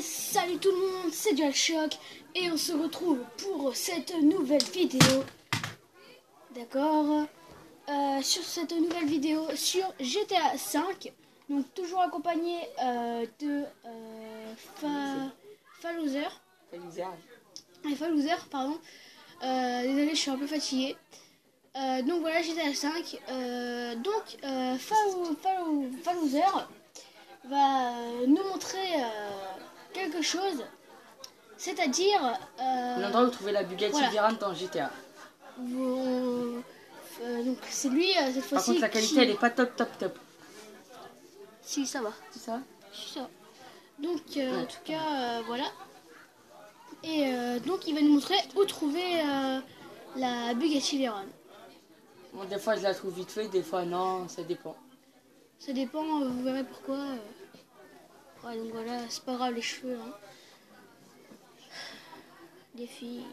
Salut tout le monde, c'est DualShock et on se retrouve pour cette nouvelle vidéo. D'accord, sur cette nouvelle vidéo sur GTA V. Donc toujours accompagné de Falouzer, pardon. Désolé, je suis un peu fatiguée. Donc voilà, GTA V. Falouzer va nous montrer quelque chose, c'est-à-dire l'endroit où trouver la Bugatti voilà. Veyron dans GTA. Donc c'est lui cette fois-ci. Par contre la qualité elle est pas top. Si, ça va. C'est ça. Donc en tout cas voilà. Et donc il va nous montrer où trouver la Bugatti Veyron. Bon, des fois je la trouve vite fait, des fois non, ça dépend. Ça dépend, vous verrez pourquoi. Ouais, donc voilà, c'est pas grave les cheveux. Hein. Les filles.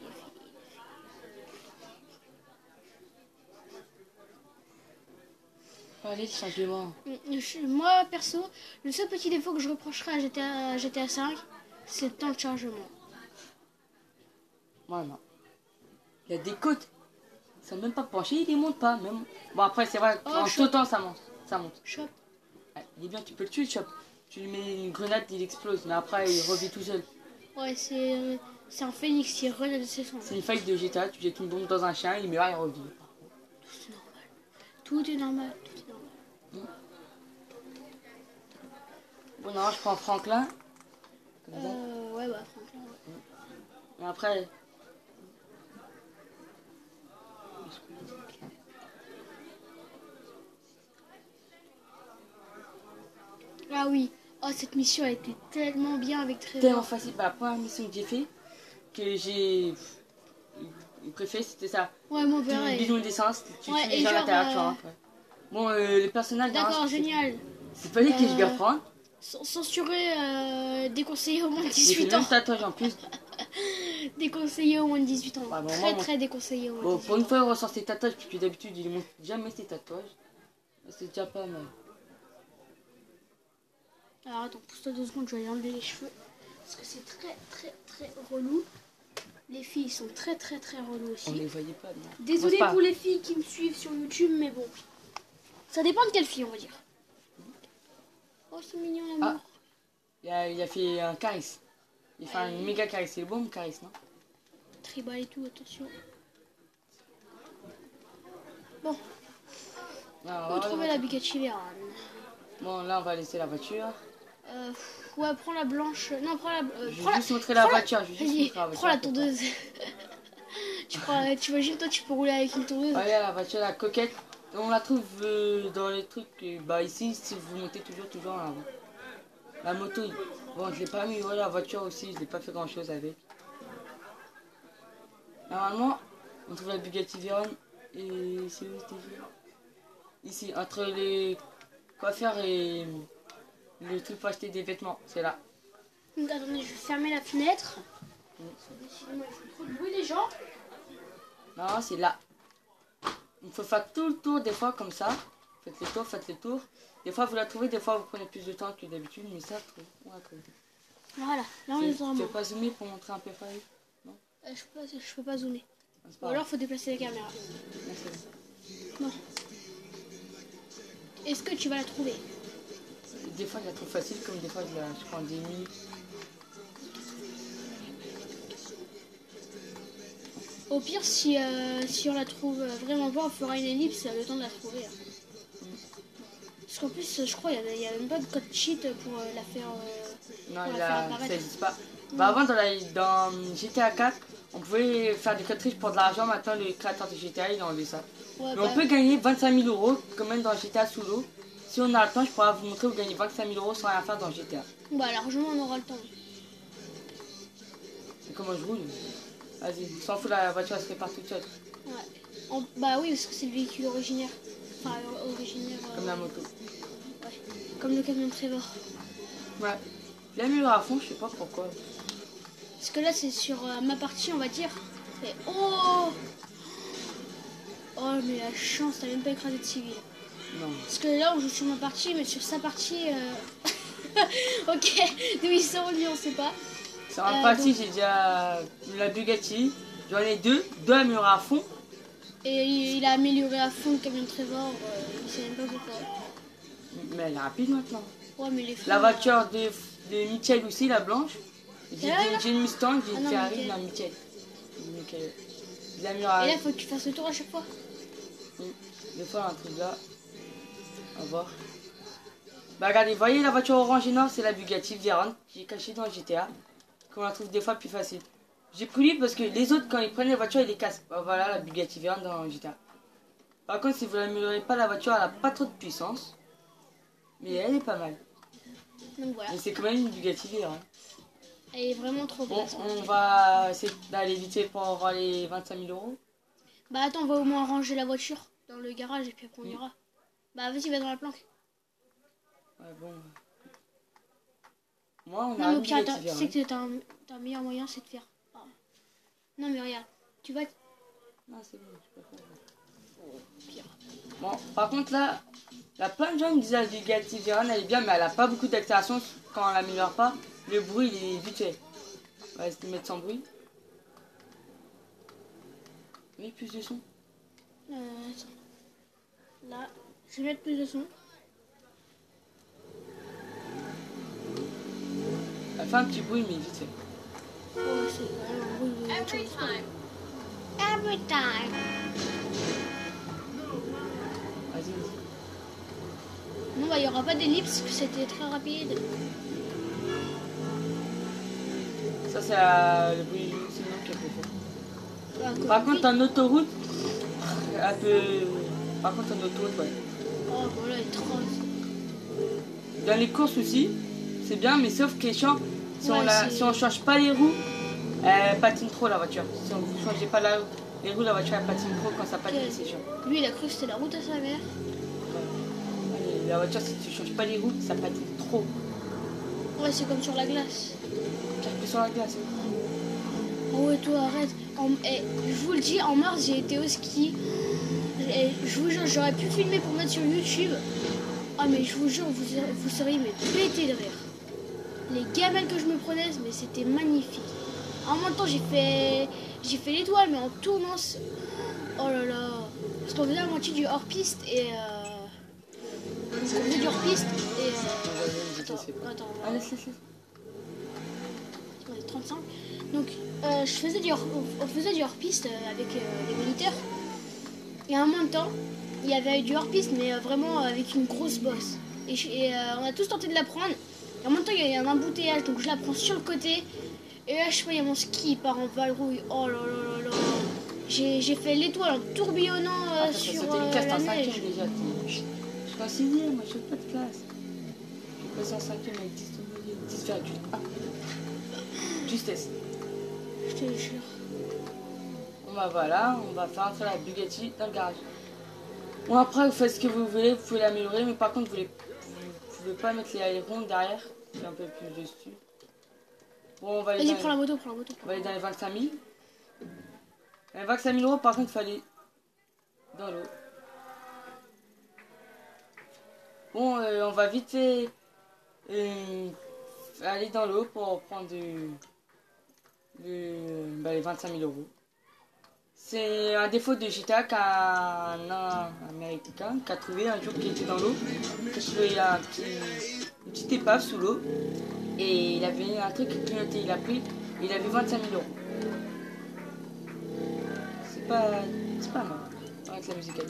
Allez, le changement. Moi perso, le seul petit défaut que je reprocherais à GTA V, c'est le temps de chargement. Moi non. Il y a des côtes. Ils sont même pas penchés, ils les montent pas. Même... Bon après c'est vrai, en sautant ça monte. Chop. Ouais, il est bien, tu peux le tuer, Chop. Tu lui mets une grenade, il explose, mais après il revit tout seul. Ouais, c'est un phénix qui relève de ses cendres. C'est une faille de GTA, tu jettes une bombe dans un chien, il meurt, il revit. Tout est normal. Bon non, je prends Franklin. Ouais, bah Franklin. Ouais. Et après... Ah oui. Oh, cette mission a été tellement bien avec Trevor. Tellement facile. Bah, la première mission que j'ai fait, que j'ai préféré, c'était ça. Ouais, mon père. Tu bidon d'essence, tu ouais, tues les gens à l'intérieur, tu vois. Ouais. Bon, le personnage... D'accord, génial. C'est pas lui que je vais reprendre. Censuré, déconseillé au moins de 18 ans. J'ai fait le même tatouage en plus. Déconseillé au moins de 18 ans. Ouais, bon, très déconseillé au moins bon, de 18 ans. pour une fois, il ressort ses tatouages, parce que d'habitude, il ne montre jamais ses tatouages. C'est déjà pas mal. Alors attends, pousse-toi 2 secondes, je vais aller enlever les cheveux. Parce que c'est très relou. Les filles sont très reloues aussi. On les voyait pas, non. Désolée pour les filles qui me suivent sur YouTube, mais bon. Ça dépend de quelle fille, on va dire. Oh, c'est mignon l'amour. Ah, il a fait un caris. Il a fait un méga caris. C'est bon, caris, non? Tribal et tout, attention. Bon. On va trouver la Bugatti Veyron. Bon, là, on va laisser la voiture. Ouais, prends la blanche. Non, prends la. Je vais juste montrer la voiture. Prends la tondeuse. Tu imagines, toi, tu peux rouler avec une tondeuse. Regarde la voiture, la coquette. On la trouve dans les trucs. Bah, ici, si vous montez toujours la moto. Bon, je l'ai pas mis. Ouais, la voiture aussi, je l'ai pas fait grand chose avec. Normalement, on trouve la Bugatti Veyron. Et c'est où c'était? Ici, entre les coiffeurs et le truc pour acheter des vêtements, c'est là. Donc attendez, je vais fermer la fenêtre. Décidément, il faut trop de bruit les gens. Non, c'est là. Il faut faire tout le tour des fois comme ça. Faites les tours. Des fois vous la trouvez, des fois vous prenez plus de temps que d'habitude, mais ça, on la trouve. Voilà, là on est vraiment. Tu peux pas zoomer pour montrer un peu pareil? Non, je peux pas zoomer. Ou grave. alors faut déplacer la caméra. Bon. Est-ce que tu vas la trouver? Des fois je la trouve facile, comme des fois je prends des minutes. Au pire, si on la trouve vraiment pas, on fera une ellipse le temps de la trouver. Parce qu'en plus, je crois qu'il n'y a même pas de code cheat pour la faire. Non, ça n'existe pas. Bah, avant, dans GTA 4, on pouvait faire des codes triches pour de l'argent. Maintenant, le créateur de GTA, il a enlevé ça. Ouais, mais on peut gagner 25 000 euros, comme même dans GTA sous l'eau. Si on a le temps, je pourrais vous montrer où gagner 25 000 euros sans rien faire dans GTA. Bah, largement, on aura le temps. Et comment je roule? Vas-y, s'en fout, la voiture, elle se répare toute seule. Ouais. Bah oui, parce que c'est le véhicule originaire. Enfin, originaire. Comme la moto. Ouais. Comme le camion de Trevor. Ouais. Il a mis à fond, je sais pas pourquoi. Parce que là, c'est sur ma partie, on va dire. Et oh! Oh, mais la chance, t'as même pas écrasé de civil. Non. Parce que là, on joue sur ma partie, mais sur sa partie, Ok, d'où ils sont venus, on sait pas. Sur un parti, j'ai déjà la Bugatti. J'en ai deux améliorés à fond. Et il a amélioré à fond le camion de Trevor, il sait même pas pourquoi. Mais elle est rapide maintenant. Ouais, mais les freins, La voiture de Michel aussi, la blanche. là J'ai une Mustang, j'ai Ah une non, Ferrari, Michael. non, Michel. Michel. Je l'ai mis Et à... là, faut que tu fasses le tour à chaque fois. Des fois, un truc là. On va voir. Bah regardez, vous voyez la voiture orange et noire, c'est la Bugatti Veyron qui est cachée dans GTA. Qu'on la trouve des fois plus facile. J'ai pris lui parce que les autres, quand ils prennent les voitures, ils les cassent. Bah, voilà la Bugatti Veyron dans GTA. Par contre, si vous n'améliorez pas la voiture, elle n'a pas trop de puissance. Mais elle est pas mal. Donc voilà. Mais c'est quand même une Bugatti Veyron. Elle est vraiment trop Bon, classe. on va essayer d'aller vite fait pour avoir les 25 000 euros. Bah attends, on va au moins ranger la voiture dans le garage et puis après on ira. Bah vas-y, va dans la planque. Ouais, bon. Moi, on a Non, mais une au pire, Bugatti tu Veyron. sais que t'as un meilleur moyen, c'est de faire. Ah. Non, mais regarde, tu vas. Non, c'est bon, je peux faire. Pire. Bon, par contre là, il y a plein de gens qui disent la Bugatti Veyron elle est bien, mais elle a pas beaucoup d'accélération quand on l'améliore pas. Le bruit il est vite fait. On va essayer de mettre sans bruit. Oui, plus de son. Attends. Là, je vais mettre plus de son. Elle fait un petit bruit, mais vite fait. Oh, c'est vraiment un bruit de Every voiture. time. Every time. Vas-y, vas-y. Non, bah il y aura pas d'ellipse, parce que c'était très rapide. Ça, c'est le bruit du sinon qu'elle peut faire. Bah, Par comme contre, en autoroute, elle peut. Par contre, en autoroute, ouais. Oh, voilà, il trace. Dans les courses aussi, c'est bien, mais sauf que si on, Ouais, si on change pas les roues, elle patine trop la voiture. Si on ne change pas les roues, la voiture elle patine trop quand ça patine, Ok. c'est chiant. Lui, il a cru que c'était la route à sa mère. Et la voiture, si tu changes pas les roues, ça patine trop. Ouais, c'est comme sur la glace. Car que sur la glace. Oh ouais, toi, arrête. Je vous le dis, en mars, j'ai été au ski. Et je vous jure, j'aurais pu filmer pour mettre sur YouTube. Ah, mais je vous jure, vous seriez mais pété de rire. Les gamelles que je me prenais, mais c'était magnifique. En même temps, j'ai fait l'étoile, mais en tournant. Oh là là. Parce qu'on faisait la moitié du hors-piste et. On faisait du hors-piste et. Attends. Ah, laisse, laisse, laisse. On est 35. Donc, on faisait du hors-piste avec les moniteurs. Et en même temps, il y avait du hors-piste, mais vraiment avec une grosse bosse. Et on a tous tenté de la prendre. Et en même temps, il y a un embouteillage, donc je la prends sur le côté. Et là, je sais pas, il y a mon ski qui part en valrouille. Oh là là là là. J'ai fait l'étoile en tourbillonnant sur une classe la en 5ème neige. déjà. Je suis en 6ème, moi je fais pas de classe. Je passe en 5ème avec 10,1. Justesse. Je te jure. Bon bah voilà, on va faire entrer la Bugatti dans le garage. Bon après vous faites ce que vous voulez, vous pouvez l'améliorer, mais par contre vous pouvez pas mettre les aérons derrière, c'est un peu plus dessus. Bon on va aller Vas-y, dans, prends la moto, prends la moto. on va aller dans les 25 000. Les 25 000 euros par contre il faut aller dans l'eau. Bon on va vite fait, aller dans l'eau pour prendre les 25 000 euros. C'est un défaut de GTA qu'un américain qui a trouvé un jour qu'il était dans l'eau. Il a trouvé une petite épave sous l'eau. Et il avait un truc qui clignotait. Il a pris et il avait 25 000 euros. C'est pas mal. Avec la musique.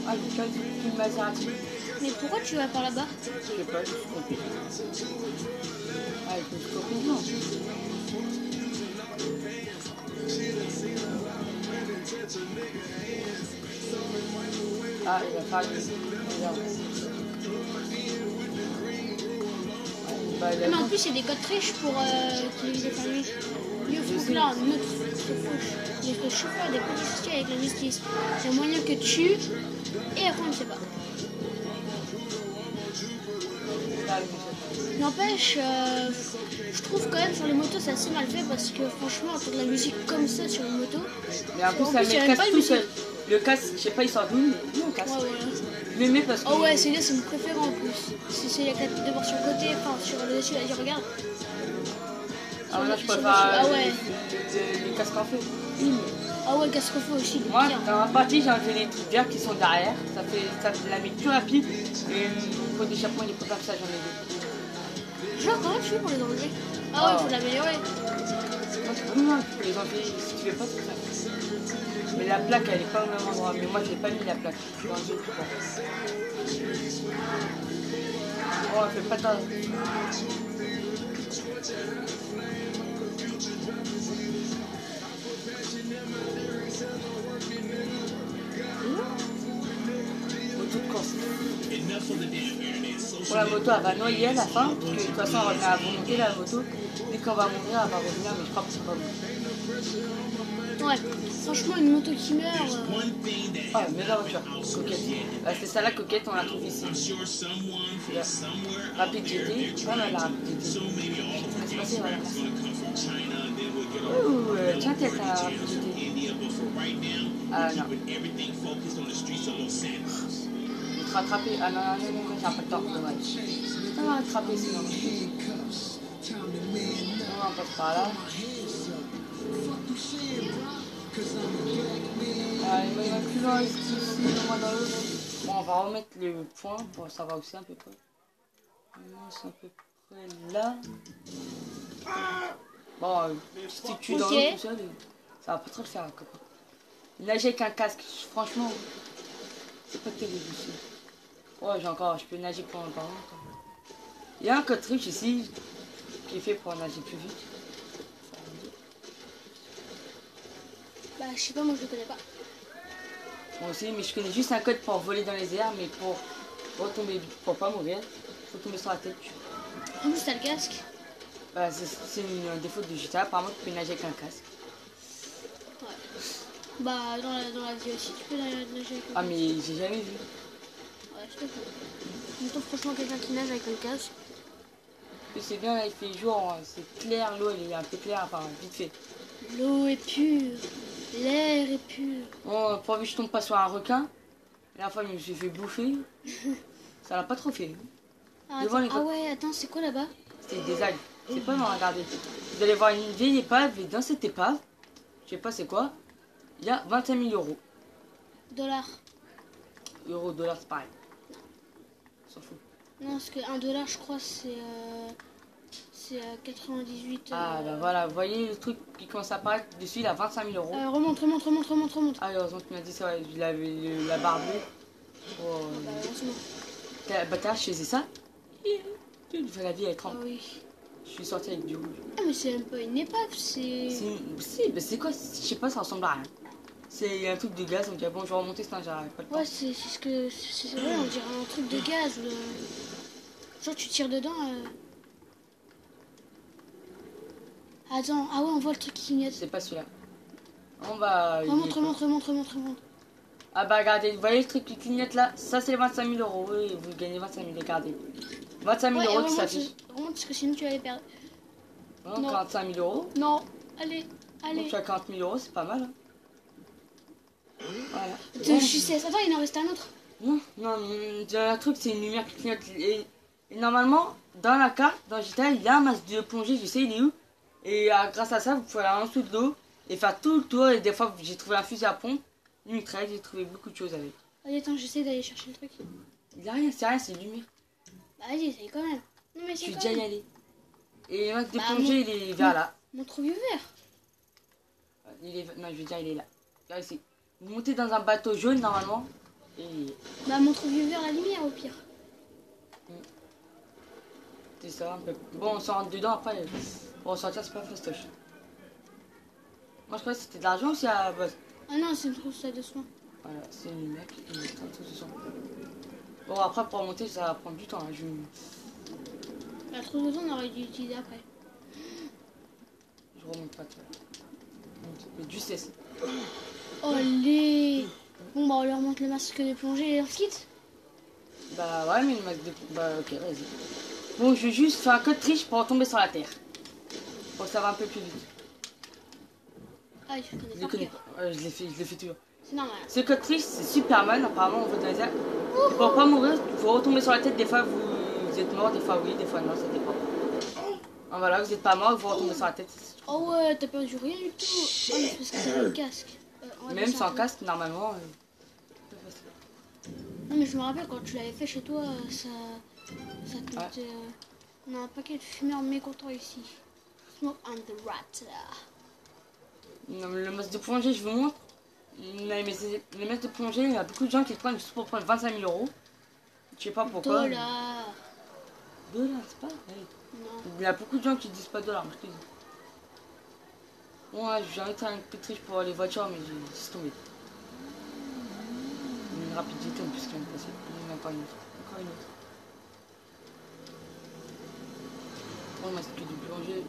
Ah, j'ai pas une Maserati. Mais pourquoi tu vas par là-bas? Je sais pas, je suis trompé. Ah, il faut se tromper, non. Ah, il va faire une... Regarde. Mais en plus, il y a des codes triches pour utiliser ta nuit. Il faut là notre chauffeur des petits soucis avec la justice. Il y a moyen que tu et après on ne sait pas. N'empêche, je trouve quand même sur les motos c'est assez mal fait parce que franchement entendre de la musique comme ça sur une moto. Mais en plus ça met le casque tout seul. Le casque, je sais pas, il sort d'où, mais il casque. Ouais, voilà. Je le mets parce que. Oh ouais, celui-là c'est mon préféré en plus. C'est la 4 de voir sur le côté, enfin sur le dessus, là, je regarde. Ah là je préfère ouais. les casques en feu. Ah ouais, casque au feu aussi. Moi, dans ma partie, j'ai enlevé les trucs verts qui sont derrière. Ça la met plus rapide. Et pour d'échappement, il est pas comme ça, j'en ai deux. Genre, comment tu fais pour les enlever? Ah ouais, faut l'améliorer. Moi, c'est pas mal, tu peux les enlever si tu veux pas, c'est ça. Mais la plaque, elle est pas au même endroit. Mais moi, j'ai pas mis la plaque. Je vais enlever tout ça. Oh, elle fait pas de. Pour la moto, elle va noyer à la fin, parce que de toute façon, elle va remonter la moto. Dès qu'on va mourir, elle va revenir, mais je crois que c'est pas bon. Ouais, franchement, une moto qui meurt. Ah, mais la voiture, coquette. C'est ça la coquette, on la trouve ici. Rapide GT, voilà la Rapide GT. Laisse passer, voilà. Ouh, tiens tête à la Rapide GT. Ah non. Je vais te rattraper. Ah non, non, non, non, j'ai pas le temps, dommage. Ça va rattraper sinon. On passe par là. Il va plus loin ici, moins dans l'autre. Bon, on va remettre le point pour savoir où c'est à peu près. C'est à peu près là. Bon, si tu es dans l'eau tout seul, ça va pas trop le faire, copain. Nager avec un casque, franchement, c'est pas terrible ici. Ouais, je peux nager pendant longtemps. Il y a un code truc ici qui est fait pour nager plus vite. Bah, je sais pas, moi je le connais pas. Moi aussi, mais je connais juste un code pour voler dans les airs, mais pour retomber, pour pas mourir, faut tomber sur la tête. En plus, t'as le casque. Bah, c'est un défaut de GTA, apparemment tu peux nager avec un casque. Ouais. Bah, dans la vie aussi, tu peux nager avec un casque. Ah, mais j'ai jamais vu. Ouais, je te fais. Je trouve franchement quelqu'un qui nage avec un casque. C'est bien, là il fait jour, hein, c'est clair, l'eau elle est un peu claire, enfin vite fait. L'eau est pure, l'air est pur. Bon, pour que je tombe pas sur un requin, la fois je me suis fait bouffer, ça l'a pas trop fait. Ah ouais, attends, c'est quoi là-bas? C'est des algues, c'est pas mal, regardez. Vous allez voir une vieille épave, et dans cette épave, je sais pas c'est quoi, il y a 25 000 euros. Dollars. Euros, dollars, c'est pareil. On s'en fout. Non, parce que $1, je crois, c'est 98. Ah bah voilà, vous voyez le truc qui commence à apparaître dessus, il a 25 000 euros. Remonte. Ah, heureusement que tu m'as dit ça, ouais, il avait la barbe. Oh, bah t'as, je faisais ça. La vie elle est trempe. Ah oui. Je suis sorti avec du rouge. Ah, mais c'est même pas une épave, c'est. Si, bah c'est quoi? Je sais pas, ça ressemble à rien. C'est un truc de gaz, donc bon, je vais remonter, sinon j'arrive pas le temps. Ouais, c'est ce que. C'est vrai, on dirait un truc de gaz. Genre, tu tires dedans. Attends, ah ouais, on voit le truc qui clignote. C'est pas celui-là. On va. Remonte. Ah bah regardez, vous voyez le truc qui clignote là? Ça c'est les 25 000 euros. Oui, vous gagnez 25 000, regardez. 25 000 euros qui s'affichent. Remonte, parce que sinon tu vas les perdre. Non, 45 000 euros. Non, allez. Donc tu as 40 000 euros, c'est pas mal. Hein. Voilà. Je sais, attends, il en reste un autre. Non, le truc c'est une lumière qui clignote. Et normalement, dans la carte, dans GTA, il y a un masque de plongée, je sais il est où. Et grâce à ça, vous pouvez aller en dessous de l'eau et faire tout le tour. Et des fois, j'ai trouvé un fusil à pompe, une mitraille, j'ai trouvé beaucoup de choses avec. Allez, attends, j'essaie d'aller chercher le truc. Il n'y a rien, c'est une lumière. Bah, vas-y, essaye quand même. Non, mais je suis déjà y allé. Et le masque de plongée, mon... il est vers là. Mon trou vert. Non, je veux dire, il est là. Là, ici. Vous montez dans un bateau jaune normalement. Et... Bah, mon trou vert, la lumière au pire. C'est ça, un peu. Bon, on s'en rentre dedans après. Pour sortir, c'est pas fastoche. Moi, je croyais que c'était de l'argent aussi à la base. Ah non, c'est une trousse de soins. Voilà, c'est une lumière qui est une trousse de soins. Bon, après, pour remonter, ça va prendre du temps. Hein. La trousse de soins, on aurait dû l'utiliser après. Je remonte pas, tu vois. Mais du cesse. Allez. Bon, bah, on leur montre le masque de plongée et leur kit. Bah ouais, mais le masque de... Bah ok, vas-y. Bon, je vais juste faire un code triche pour retomber sur la terre. Pour que ça va un peu plus vite. Ah, je connais Je pas. les connais pas. Ouais, je l'ai fait toujours. C'est normal. Ce code triche, c'est Superman, apparemment, on voit dans les airs. Et pour pas mourir, vous retomber sur la tête, des fois vous êtes mort, des fois oui, des fois non, ça dépend. Ah, voilà, vous êtes pas mort, vous retombez sur la tête. Oh ouais, t'as perdu rien du tout. Ah, mais c'est parce que t'as le casque. On va Même passer un sans peu. casque, normalement. Non, mais je me rappelle quand tu l'avais fait chez toi, ça te Ouais. mettait. On a un paquet de fumeurs mécontents ici. Smoke on the rat là. Non, mais le masque de plongée, je vous montre. Mais les masques de plongée, il y a beaucoup de gens qui le prennent juste pour prendre 25 000 euros. Je sais pas pourquoi. Dollars. Dollars, c'est pas vrai. Non. Il y a beaucoup de gens qui disent pas dollars, je te dis. Moi, j'ai envie de faire un peu de triche pour les voitures, mais j'ai laissé tomber. Une rapidité en plus qui vient de passer. Il y en a encore une autre. Encore une autre. Oh, le masque de plongée.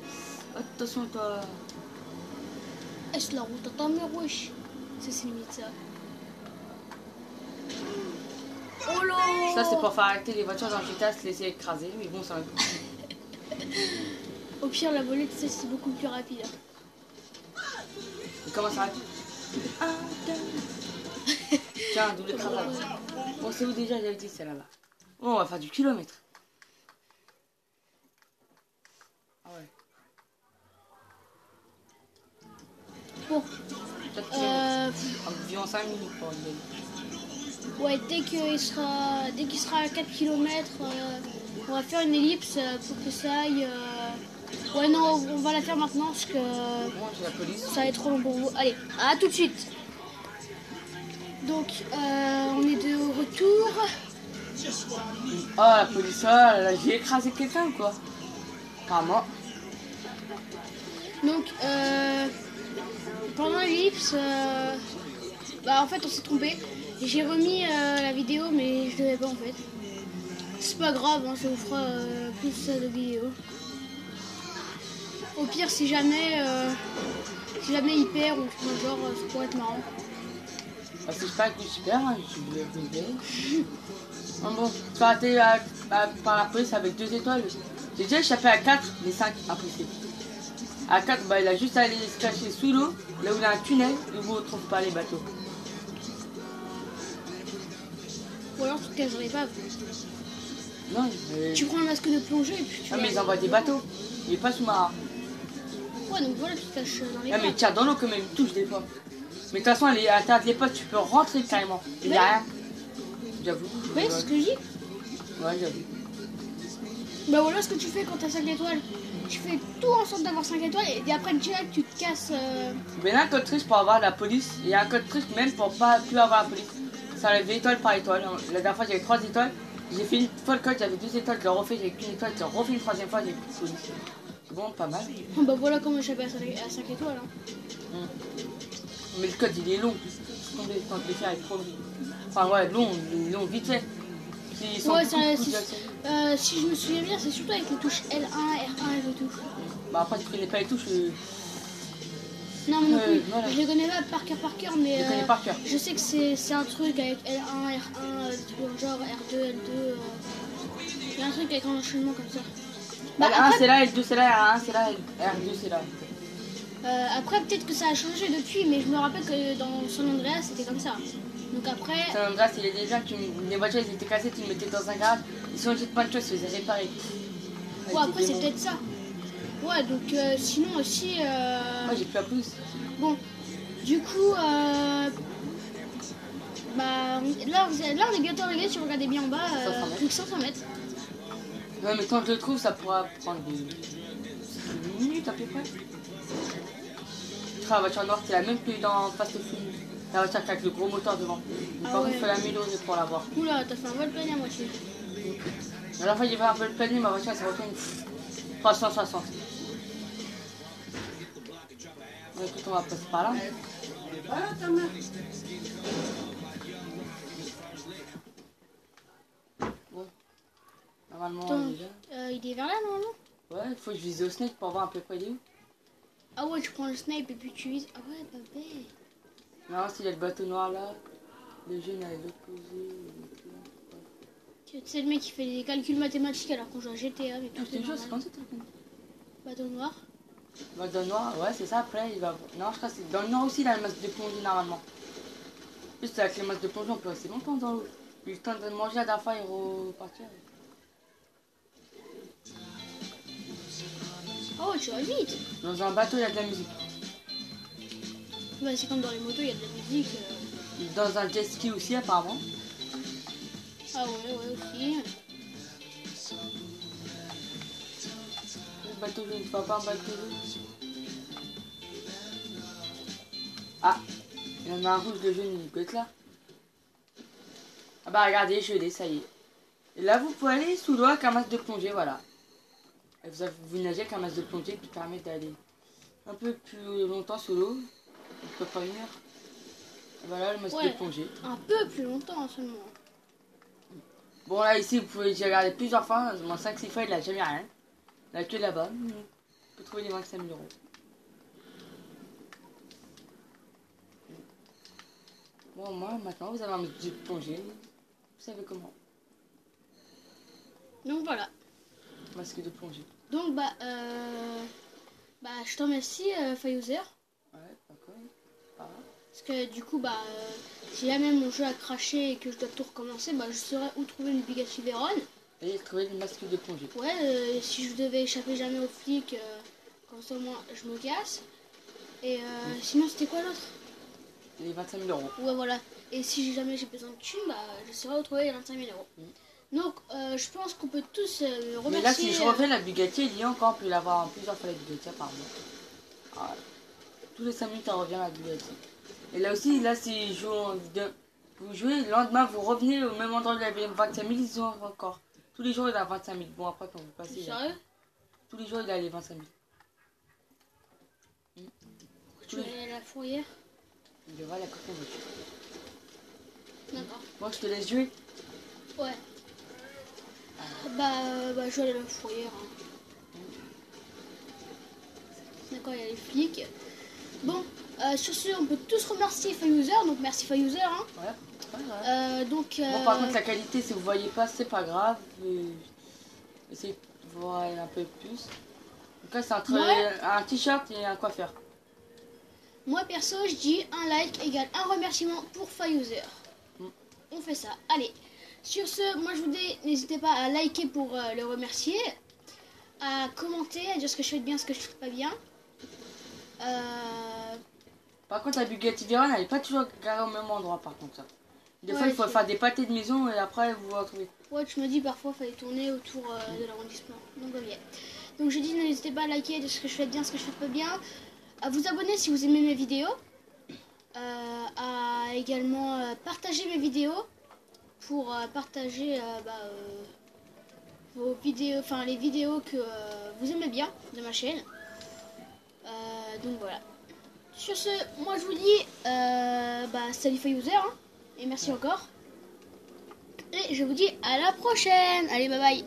Attention, toi. Est-ce la route à ta mère, wesh? C'est limite ça. Oh là! Ça, c'est pour faire arrêter les voitures dans le GTA, se laisser écraser. Mais bon, ça va. Au pire, la volée, tu sais, c'est beaucoup plus rapide. Et comment ça arrête? Tiens, double travail. Bon, c'est où déjà? J'avais dit, c'est là-bas. Oh, on va faire du kilomètre. Ah ouais. Bon, 4 kilomètres. Environ 5 minutes pour y aller. ouais, dès qu'il sera à 4 km, on va faire une ellipse pour que ça aille. Ouais, non, on va la faire maintenant parce que Bon, j'ai la police. ça va être trop long pour vous. Allez, à tout de suite. Donc, on est de retour. Oh, la police, oh, là, j'ai écrasé quelqu'un ou quoi? Apparemment. Donc, pendant l'ellipse, bah en fait, on s'est trompé. J'ai remis la vidéo, mais je devais pas en fait. C'est pas grave, hein, ça vous fera plus de vidéos. Au pire, si jamais il perd ou je genre, ça pourrait être marrant. Ah, c'est pas que super, hein, je vais arriver. Bon, tu vas arrêter par la police avec 2 étoiles. J'ai déjà échappé à 4, mais 5, impossible. À 4, bah, il a juste à aller se cacher sous l'eau, là où il y a un tunnel, et vous ne retrouvez pas les bateaux. Ou alors tu te caches dans les baves. Non, mais... Tu prends un masque de plongée et puis tu. Ah, mais ils envoient des bateaux. Il est pas sous-marin. Ouais, donc voilà, tu te caches dans les Ah, mais il baves. tire dans l'eau quand même, il touche des fois. Mais de toute façon, à l'intérieur de l'époque, tu peux rentrer carrément. Il n'y a Ouais. rien. J'avoue. Oui, c'est ce que je dis. Ouais, j'avoue. Bah voilà ce que tu fais quand t'as 5 étoiles. Tu fais tout en sorte d'avoir 5 étoiles et après direct tu te casses. Mais il y a un code triche pour avoir la police. Et il y a un code triche même pour pas plus avoir la police. Ça enlève étoile par étoile. La dernière fois, j'avais 3 étoiles. J'ai fait une fois le code, j'avais 2 étoiles. Je l'ai refait, j'avais qu'une étoile. J'ai refait une 3e fois, j'ai plus de police. Bon, pas mal. Bah voilà comment j'avais à 5 étoiles. Hein. Mais le code, il est long. Attendez, quand je vais faire, il est trop long. Enfin, ouais, long vite fait. Ils sont Ouais, beaucoup de coups d'accès. si je me souviens bien, c'est surtout avec les touches L1, R1 et tout. Bah après, tu connais pas les touches. Non, mais non plus. Voilà. Je les connais pas par cœur, mais Je les connais par cœur. je sais que c'est un truc avec L1, R1, des trucs genre R2, L2. Il y a un truc avec un enchaînement comme ça. Bah, L1 après, c'est là, L2 c'est là, R1 c'est là, R2 c'est là. après peut-être que ça a changé depuis, mais je me rappelle que dans San Andreas, c'était comme ça. Donc après. San Andreas, il y a des gens qui. Les voitures elles étaient cassées, tu les mettais dans un garage. Ils sont jetés plein de choses, ils se faisaient réparer. Ouais, après c'est peut-être ça. Ouais, donc sinon aussi. Moi j'ai plus la police. Bon, du coup, bah, là on est bientôt arrivé, si vous regardez bien en bas, 500 mètres. plus que 500 mètres. Ouais, mais quand je le trouve, ça pourra prendre une minute à peu près. La voiture noire, c'est la même que dans Fast Food. La voiture avec le gros moteur devant. Ah Par contre, ouais. il faut l'améliorer pour l'avoir. Oula, t'as fait un vol plein à moitié. La dernière fois, j'ai fait un peu le planning, ma voiture elle s'est retournée 360. Bon, écoute, on va passer par là. Voilà ta mère. Bon. Normalement, Attends, il est là. il est vers là normalement. Ouais, il faut que je vise au snake pour voir à peu près il est où. Ah ouais, tu prends le snipe et puis tu vises. Ah ouais, pas bête. Non, s'il y a le bateau noir là, le jeune à l'opposé. C'est le mec qui fait des calculs mathématiques alors qu'on joue à GTA. Mais Ah, je te jure, c'est normal. comme ça, truc. Bateau noir. Dans le noir, ouais, c'est ça. Après, il va. Non, je crois que c'est dans le noir aussi, il a le masque de plongée normalement. Juste avec les masques de plongée, on peut rester longtemps dans l'eau. Il a eu le temps de manger la dernière fois et repartir. Oh, tu vas vite. Dans un bateau, il y a de la musique. Bah, c'est comme dans les motos, il y a de la musique. Dans un jet ski aussi, apparemment. Ah ouais, aussi. Le bateau jaune, tu vois pas un bateau jaune? Ah, il y en a un rouge, le jaune, il peut être là. Ah bah regardez, je l'ai, ça y est. Et là, vous pouvez aller sous l'eau avec un masque de plongée, voilà. Et vous nagez avec un masque de plongée qui permet d'aller un peu plus longtemps sous l'eau. À peu près 1 heure. Et voilà le masque de plongée. Un peu plus longtemps seulement. Bon là ici vous pouvez y regarder plusieurs fois. Mon 5-6 fois il a jamais rien. Il a que là-bas. On peut trouver les 25 000 euros. Bon moi maintenant vous avez un masque de plongée. Vous savez comment. Donc voilà. Masque de plongée. Donc bah je te remercie Fayouzer. Ouais, d'accord. Ah. Parce que du coup si jamais mon jeu a craché et que je dois tout recommencer, bah je saurais où trouver une Bugatti Veyron. Et trouver le masque de plongée. Ouais, si je devais échapper jamais aux flics, comme ça moi je me casse. Et sinon c'était quoi l'autre? Les 25 000 euros. Ouais voilà. Et si jamais j'ai besoin de thunes, bah je saurais où trouver les 25 000 euros. Donc je pense qu'on peut tous remercier. Mais là si je refais la Bugatti, il y a encore, on peut l'avoir plusieurs fois la Bugatti apparemment. Ah, tous les 5 minutes, elle revient la Bugatti. Et là aussi, là, si vous jouez, le lendemain, vous revenez au même endroit où il y avait 25 000, ils ont encore. Tous les jours, il a 25 000. Bon, après, quand vous passez. Sérieux? Tous les jours, il a les 25 000. Tu vas aller à la fourrière? Il devrait la coquille en voiture. D'accord. Moi, je te laisse jouer. Ouais. Bah, je vais aller à la fourrière. Hein. D'accord, il y a les flics. Bon, sur ce, on peut tous remercier Fayouzer, donc merci Fayouzer. Hein. Ouais. Donc, bon, par contre, la qualité, si vous voyez pas, c'est pas grave. Essayez de voir un peu plus. Donc là, c'est entre un t-shirt et un coiffeur. Moi, perso, je dis un like égale un remerciement pour Fayouzer. On fait ça. Allez. Sur ce, moi je vous dis, n'hésitez pas à liker pour le remercier, à commenter, à dire ce que je fais de bien, ce que je fais pas bien. Par contre, la Bugatti Veyron, elle n'est pas toujours garée au même endroit, par contre. Ça. Des fois, il faut faire des pâtés de maison et après, vous vous retrouvez. Ouais, tu me dis parfois, il fallait tourner autour de l'arrondissement. Donc, yeah. Donc, je dis, n'hésitez pas à liker, de ce que je fais de bien, ce que je fais pas bien. À vous abonner si vous aimez mes vidéos. À également partager mes vidéos. Pour partager vos vidéos, enfin les vidéos que vous aimez bien de ma chaîne. Donc voilà. Sur ce, moi je vous dis salut Fayouzer hein, et merci encore. Et je vous dis à la prochaine. Allez, bye bye.